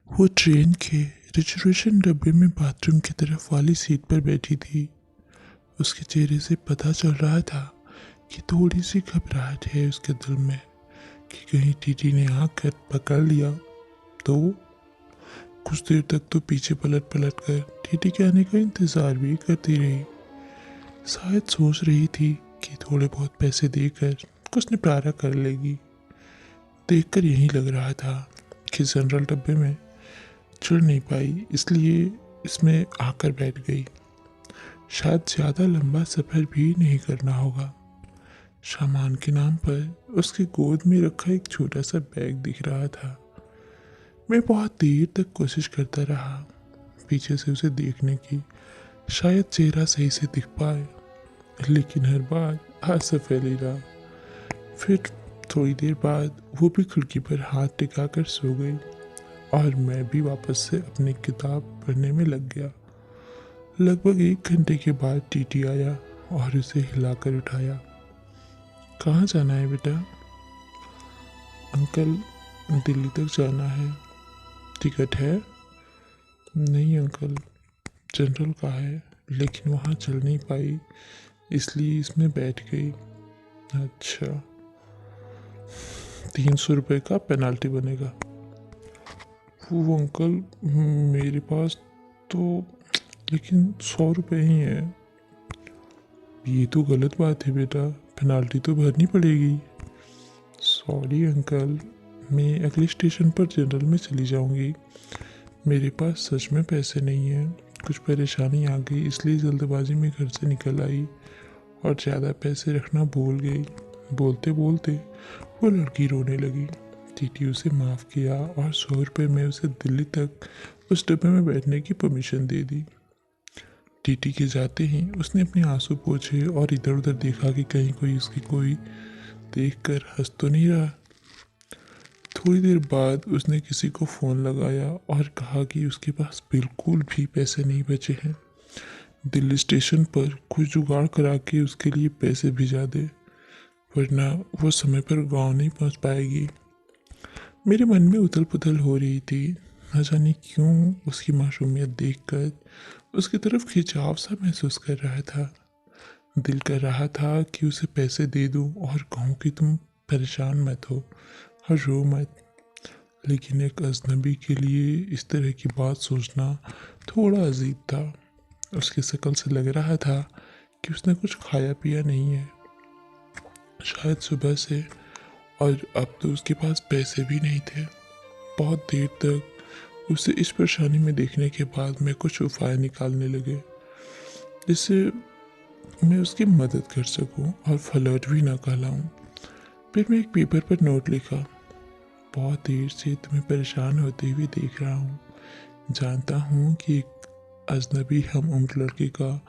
वो ट्रेन के रिजर्वेशन डब्बे में बाथरूम की तरफ वाली सीट पर बैठी थी। उसके चेहरे से पता चल रहा था कि थोड़ी सी घबराहट है उसके दिल में कि कहीं टीटी ने आकर पकड़ लिया तो। कुछ देर तक तो पीछे पलट पलट कर टीटी के आने का इंतज़ार भी करती रही। शायद सोच रही थी कि थोड़े बहुत पैसे देकर कुछ निपटारा कर लेगी। देखकर यही लग रहा था कि जनरल डब्बे में चढ़ नहीं पाई, इसलिए इसमें आकर बैठ गई। शायद ज़्यादा लंबा सफ़र भी नहीं करना होगा। सामान के नाम पर उसकी गोद में रखा एक छोटा सा बैग दिख रहा था। मैं बहुत देर तक कोशिश करता रहा पीछे से उसे देखने की, शायद चेहरा सही से दिख पाए, लेकिन हर बार असफल ही रहा। फिर थोड़ी देर बाद वो भी खिड़की पर हाथ टिकाकर सो गई और मैं भी वापस से अपनी किताब पढ़ने में लग गया। लगभग 1 घंटे के बाद टीटी आया और उसे हिलाकर उठाया। कहाँ जाना है बेटा? अंकल, दिल्ली तक जाना है। टिकट है? नहीं अंकल, जनरल का है, लेकिन वहाँ चल नहीं पाई, इसलिए इसमें बैठ गई। अच्छा, 300 रुपये का पेनाल्टी बनेगा। वो अंकल, मेरे पास तो लेकिन 100 रुपये ही है। ये तो गलत बात है बेटा, पेनाल्टी तो भरनी पड़ेगी। सॉरी अंकल, मैं अगले स्टेशन पर जनरल में चली जाऊंगी। मेरे पास सच में पैसे नहीं हैं, कुछ परेशानी आ गई इसलिए जल्दबाजी में घर से निकल आई और ज़्यादा पैसे रखना भूल गई। बोलते बोलते वो लड़की रोने लगी। टीटी उसे माफ़ किया और 100 रुपये में उसे दिल्ली तक उस डब्बे में बैठने की परमिशन दे दी। टीटी के जाते ही उसने अपने आंसू पोंछे और इधर उधर देखा कि कहीं कोई देखकर हंस तो नहीं रहा। थोड़ी देर बाद उसने किसी को फ़ोन लगाया और कहा कि उसके पास बिल्कुल भी पैसे नहीं बचे हैं। दिल्ली स्टेशन पर कुछ जुगाड़ करा के उसके लिए पैसे भिजा दे, वरना वो समय पर गांव नहीं पहुंच पाएगी। मेरे मन में उथल पुथल हो रही थी। न जाने क्यों उसकी मासूमियत देखकर उसकी तरफ खिंचाव सा महसूस कर रहा था। दिल कर रहा था कि उसे पैसे दे दूं और कहूं कि तुम परेशान मत हो और रो मत, लेकिन एक अजनबी के लिए इस तरह की बात सोचना थोड़ा अजीब था। उसकी शक्ल से लग रहा था कि उसने कुछ खाया पिया नहीं है, शायद सुबह से, और अब तो उसके पास पैसे भी नहीं थे। बहुत देर तक उसे इस परेशानी में देखने के बाद मैं कुछ उपाय निकालने लगे जिससे मैं उसकी मदद कर सकूं और फ्लर्ट भी ना कहलाऊं। फिर मैं एक पेपर पर नोट लिखा। बहुत देर से तुम्हें परेशान होते हुए देख रहा हूँ। जानता हूँ कि एक अजनबी हम उम्र लड़के का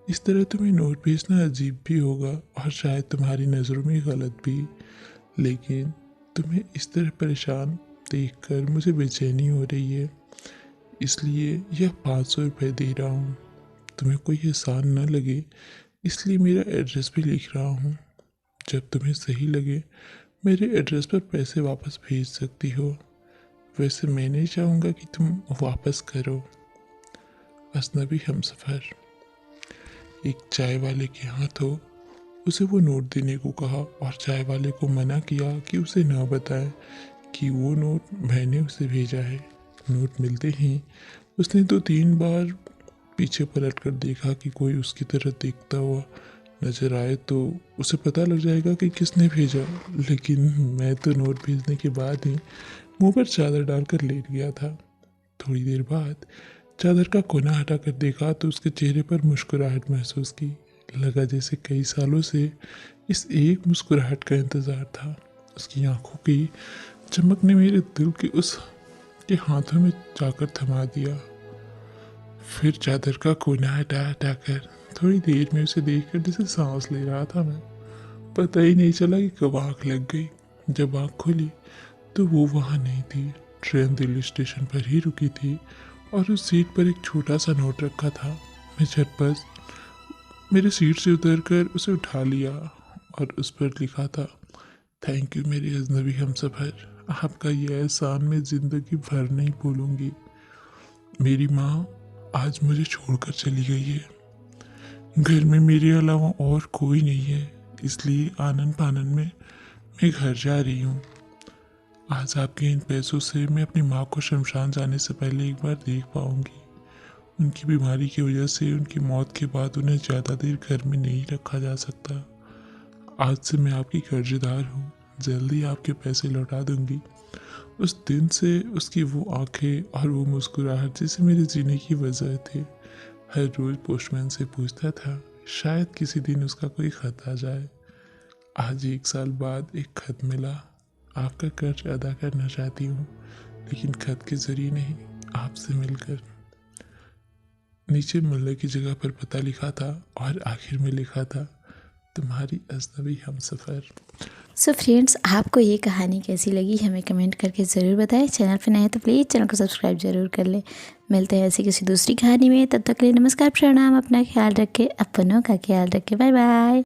इस तरह तुम्हें नोट भेजना अजीब भी होगा और शायद तुम्हारी नज़रों में गलत भी, लेकिन तुम्हें इस तरह परेशान देखकर मुझे बेचैनी हो रही है, इसलिए यह 500 रुपये दे रहा हूँ। तुम्हें कोई एहसान न लगे इसलिए मेरा एड्रेस भी लिख रहा हूँ। जब तुम्हें सही लगे मेरे एड्रेस पर पैसे वापस भेज सकती हो। वैसे मैं नहीं चाहूँगा कि तुम वापस करो। अजनबी हमसफ़र। एक चाय वाले के हाथों उसे वो नोट देने को कहा और चाय वाले को मना किया कि उसे ना बताए कि वो नोट मैंने उसे भेजा है। नोट मिलते ही उसने 2-3 बार पीछे पलट कर देखा कि कोई उसकी तरफ देखता हुआ नजर आए तो उसे पता लग जाएगा कि किसने भेजा, लेकिन मैं तो नोट भेजने के बाद ही मुंह पर चादर डालकर लेट गया था। थोड़ी देर बाद चादर का कोना हटाकर देखा तो उसके चेहरे पर मुस्कुराहट महसूस की। लगा जैसे कई सालों से इस एक मुस्कुराहट का इंतज़ार था। उसकी आंखों की चमक ने मेरे दिल के उस के हाथों में जाकर थमा दिया। फिर चादर का कोना हटा हटाकर थोड़ी देर में उसे देखकर जैसे सांस ले रहा था मैं। पता ही नहीं चला कि कब आँख लग गई। जब आँख खुली तो वो वहाँ नहीं थी। ट्रेन दिल्ली स्टेशन पर ही रुकी थी और उस सीट पर एक छोटा सा नोट रखा था। मैं झटपट मेरी सीट से उतरकर उसे उठा लिया और उस पर लिखा था, थैंक यू मेरे अजनबी हमसफ़र, आपका यह एहसान मैं ज़िंदगी भर नहीं भूलूंगी। मेरी माँ आज मुझे छोड़कर चली गई है। घर में मेरे अलावा और कोई नहीं है, इसलिए आनन फानन में मैं घर जा रही हूँ। आज आपके इन पैसों से मैं अपनी माँ को शमशान जाने से पहले एक बार देख पाऊंगी। उनकी बीमारी की वजह से उनकी मौत के बाद उन्हें ज़्यादा देर घर में नहीं रखा जा सकता। आज से मैं आपकी कर्जदार हूँ, जल्दी आपके पैसे लौटा दूंगी। उस दिन से उसकी वो आंखें और वो मुस्कुराहट जैसे मेरे जीने की वजह थे। हर रोज पोस्टमैन से पूछता था, शायद किसी दिन उसका कोई खत आ जाए। आज 1 साल बाद एक खत मिला। आपका कर्ज अदा करना चाहती हूँ, लेकिन खत के जरिए नहीं, आपसे मिलकर। नीचे मुल्ले की जगह पर पता लिखा था और आखिर में लिखा था, तुम्हारी अजनबी हमसफ़र। सो फ्रेंड्स, आपको ये कहानी कैसी लगी हमें कमेंट करके ज़रूर बताएं। चैनल पर नए हैं तो प्लीज़ चैनल को सब्सक्राइब ज़रूर कर लें। मिलते हैं ऐसी किसी दूसरी कहानी में, तब तक के लिए नमस्कार, प्रणाम। अपना ख्याल रखें, अपनों का ख्याल रखें। Bye bye.